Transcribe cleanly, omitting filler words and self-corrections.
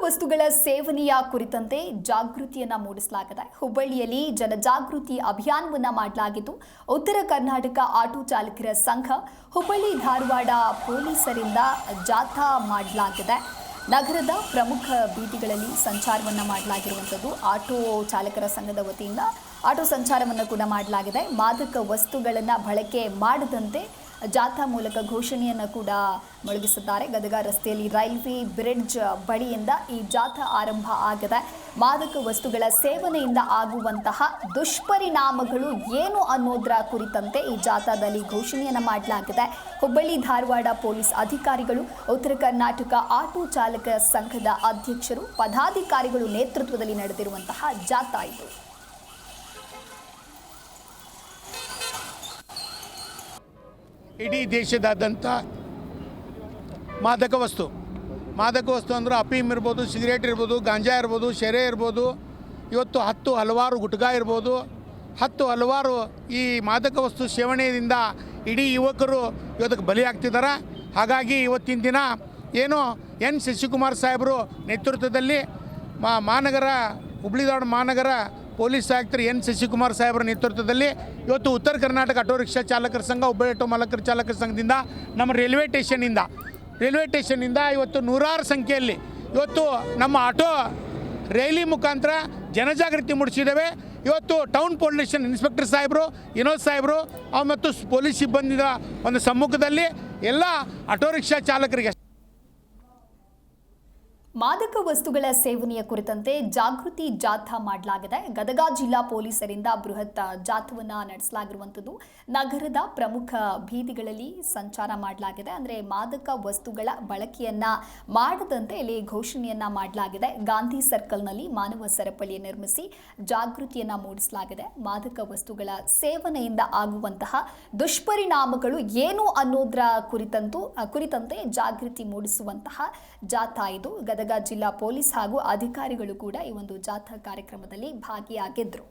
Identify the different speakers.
Speaker 1: ವಸ್ತುಗಳ ಸೇವನೆಯ ಕುರಿತಂತೆ ಜಾಗೃತಿಯನ್ನ ಮೂಡಿಸಲಾಗಿದೆ. ಹುಬ್ಬಳ್ಳಿಯಲ್ಲಿ ಜನಜಾಗೃತಿ ಅಭಿಯಾನವನ್ನ ಮಾಡಲಾಗಿದ್ದು, ಉತ್ತರ ಕರ್ನಾಟಕ ಆಟೋ ಚಾಲಕರ ಸಂಘ, ಹುಬ್ಬಳ್ಳಿ ಧಾರವಾಡ ಪೊಲೀಸರಿಂದ ಜಾಥಾ ಮಾಡಲಾಗಿದೆ. ನಗರದ ಪ್ರಮುಖ ಬೀದಿಗಳಲ್ಲಿ ಸಂಚಾರವನ್ನ ಮಾಡಲಾಗಿರುವಂಥದ್ದು. ಆಟೋ ಚಾಲಕರ ಸಂಘದ ವತಿಯಿಂದ ಆಟೋ ಸಂಚಾರವನ್ನು ಕೂಡ ಮಾಡಲಾಗಿದೆ. ಮಾದಕ ವಸ್ತುಗಳನ್ನು ಬಳಕೆ ಮಾಡದಂತೆ ಜಾಥಾ ಮೂಲಕ ಘೋಷಣೆಯನ್ನು ಕೂಡ ಮೊಳಗಿಸಿದ್ದಾರೆ. ಗದಗ ರಸ್ತೆಯಲ್ಲಿ ರೈಲ್ವೆ ಬ್ರಿಡ್ಜ್ ಬಳಿಯಿಂದ ಈ ಜಾಥಾ ಆರಂಭ ಆಗಿದೆ. ಮಾದಕ ವಸ್ತುಗಳ ಸೇವನೆಯಿಂದ ಆಗುವಂತಹ ದುಷ್ಪರಿಣಾಮಗಳು ಏನು ಅನ್ನೋದರ ಕುರಿತಂತೆ ಈ ಜಾಥಾದಲ್ಲಿ ಘೋಷಣೆಯನ್ನು ಮಾಡಲಾಗಿದೆ. ಹುಬ್ಬಳ್ಳಿ ಧಾರವಾಡ ಪೊಲೀಸ್ ಅಧಿಕಾರಿಗಳು, ಉತ್ತರ ಕರ್ನಾಟಕ ಆಟೋ ಚಾಲಕ ಸಂಘದ ಅಧ್ಯಕ್ಷರು, ಪದಾಧಿಕಾರಿಗಳು ನೇತೃತ್ವದಲ್ಲಿ ನಡೆದಿರುವಂತಹ ಜಾಥಾ ಇದು.
Speaker 2: ಇಡೀ ದೇಶದಾದ್ಯಂತ ಮಾದಕ ವಸ್ತು ಅಂದರೆ ಅಫೀಮ್ ಇರ್ಬೋದು, ಸಿಗರೇಟ್ ಇರ್ಬೋದು, ಗಾಂಜಾ ಇರ್ಬೋದು, ಶೆರೆ ಇರ್ಬೋದು, ಇವತ್ತು ಹಲವಾರು ಗುಟ್ಕಾ ಇರ್ಬೋದು, ಹಲವಾರು ಈ ಮಾದಕ ವಸ್ತು ಸೇವನೆಯಿಂದ ಇಡೀ ಯುವಕರು ಇವತ್ತಿಗೆ ಬಲಿಯಾಗ್ತಿದ್ದಾರೆ. ಹಾಗಾಗಿ ಇವತ್ತಿನ ದಿನ ಏನು ಎನ್ ಶಶಿಕುಮಾರ್ ಸಾಹೇಬರು ನೇತೃತ್ವದಲ್ಲಿ ಹುಬ್ಬಳ್ಳಿ ಧಾರವಾಡ ಮಹಾನಗರ ಪೊಲೀಸ್ ಆಯುಕ್ತರು ಎನ್ ಶಶಿಕುಮಾರ್ ಸಾಹೇಬರ ನೇತೃತ್ವದಲ್ಲಿ ಇವತ್ತು ಉತ್ತರ ಕರ್ನಾಟಕ ಆಟೋ ರಿಕ್ಷಾ ಚಾಲಕರ ಸಂಘ, ಹುಬ್ಬಳ್ಳಿ ಆಟೋ ಮಾಲಕರ ಚಾಲಕರ ಸಂಘದಿಂದ ನಮ್ಮ ರೈಲ್ವೆ ಸ್ಟೇಷನ್ನಿಂದ ಇವತ್ತು ನೂರಾರು ಸಂಖ್ಯೆಯಲ್ಲಿ ಇವತ್ತು ನಮ್ಮ ಆಟೋ ರೈಲಿ ಮುಖಾಂತರ ಜನಜಾಗೃತಿ ಮೂಡಿಸಿದ್ದೇವೆ. ಇವತ್ತು ಟೌನ್ ಪೊಲೀಸ್ ಸ್ಟೇಷನ್ ಇನ್ಸ್ಪೆಕ್ಟರ್ ಸಾಹೇಬರು, ವಿನೋದ್ ಸಾಹೇಬರು ಮತ್ತು ಪೊಲೀಸ್ ಸಿಬ್ಬಂದಿಯ ಒಂದು ಸಮ್ಮುಖದಲ್ಲಿ ಎಲ್ಲ ಆಟೋ ರಿಕ್ಷಾ ಚಾಲಕರಿಗೆ
Speaker 1: ಮಾದಕ ವಸ್ತುಗಳ ಸೇವನೆಯ ಕುರಿತಂತೆ ಜಾಗೃತಿ ಜಾಥಾ ಮಾಡಲಾಗಿದೆ. ಗದಗ ಜಿಲ್ಲಾ ಪೊಲೀಸರಿಂದ ಬೃಹತ್ ಜಾಥಾವನ್ನು ನಡೆಸಲಾಗಿರುವಂಥದ್ದು. ನಗರದ ಪ್ರಮುಖ ಬೀದಿಗಳಲ್ಲಿ ಸಂಚಾರ ಮಾಡಲಾಗಿದೆ. ಅಂದರೆ ಮಾದಕ ವಸ್ತುಗಳ ಬಳಕೆಯನ್ನ ಮಾಡದಂತೆ ಇಲ್ಲಿ ಘೋಷಣೆಯನ್ನ ಮಾಡಲಾಗಿದೆ. ಗಾಂಧಿ ಸರ್ಕಲ್ನಲ್ಲಿ ಮಾನವ ಸರಪಳಿ ನಿರ್ಮಿಸಿ ಜಾಗೃತಿಯನ್ನ ಮೂಡಿಸಲಾಗಿದೆ. ಮಾದಕ ವಸ್ತುಗಳ ಸೇವನೆಯಿಂದ ಆಗುವಂತಹ ದುಷ್ಪರಿಣಾಮಗಳು ಏನು ಅನ್ನೋದರ ಕುರಿತಂತೆ ಜಾಗೃತಿ ಮೂಡಿಸುವಂತಹ ಜಾಥಾ ಇದು. ಗದಗ ಜಿಲ್ಲಾ ಪೊಲೀಸ್ ಹಾಗೂ ಅಧಿಕಾರಿಗಳು ಕೂಡ ಈ ಒಂದು ಜಾಥಾ ಕಾರ್ಯಕ್ರಮದಲ್ಲಿ ಭಾಗಿಯಾಗಿದ್ದರು.